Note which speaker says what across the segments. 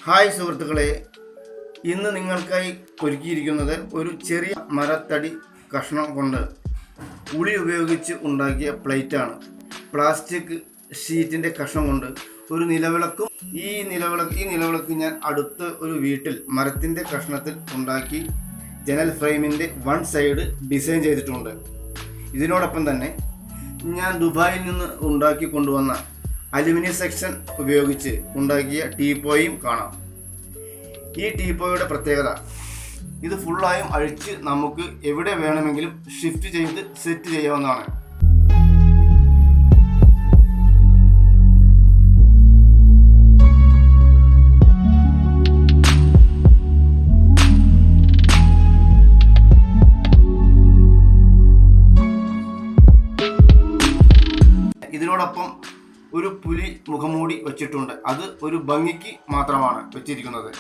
Speaker 1: Hi സുഹൃത്തുക്കളെ, ഇന്ന് നിങ്ങൾക്കായി ഒരുക്കിയിരിക്കുന്നത് ഒരു ചെറിയ മരത്തടി കഷ്ണം കൊണ്ട് ഉളി ഉപയോഗിച്ച് ഉണ്ടാക്കിയ പ്ലേറ്റാണ്. പ്ലാസ്റ്റിക് ഷീറ്റിൻ്റെ കഷ്ണം കൊണ്ട് ഒരു നിലവിളക്കും ഈ നിലവിളക്ക് ഞാൻ അടുത്ത ഒരു വീട്ടിൽ മരത്തിൻ്റെ കഷ്ണത്തിൽ ഉണ്ടാക്കി ജനൽ ഫ്രെയിമിൻ്റെ വൺ സൈഡ് ഡിസൈൻ ചെയ്തിട്ടുണ്ട്. ഇതിനോടൊപ്പം തന്നെ ഞാൻ ദുബായിൽ നിന്ന് ഉണ്ടാക്കി കൊണ്ടുവന്ന അലുമിനിയം സെക്ഷൻ ഉപയോഗിച്ച് ഉണ്ടാക്കിയ ടീപ്പോയും കാണാം. ഈ ടീപ്പോയുടെ പ്രത്യേകത, ഇത് ഫുള്ളായും അഴിച്ച് നമുക്ക് എവിടെ വേണമെങ്കിലും ഷിഫ്റ്റ് ചെയ്ത് സെറ്റ് ചെയ്യാവുന്നതാണ്. ഇതിനോടൊപ്പം ഒരു പുലി മുഖംമൂടി വെച്ചിട്ടുണ്ട്. അത് ഒരു ഭംഗിക്ക് മാത്രമാണ് വെച്ചിരിക്കുന്നത്.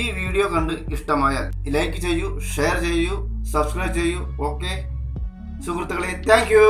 Speaker 1: ഈ വീഡിയോ കണ്ട് ഇഷ്ടമായാൽ ലൈക്ക് ചെയ്യൂ, ഷെയർ ചെയ്യൂ, സബ്സ്ക്രൈബ് ചെയ്യൂ. ഓക്കെ സുഹൃത്തുക്കളെ, താങ്ക് യു.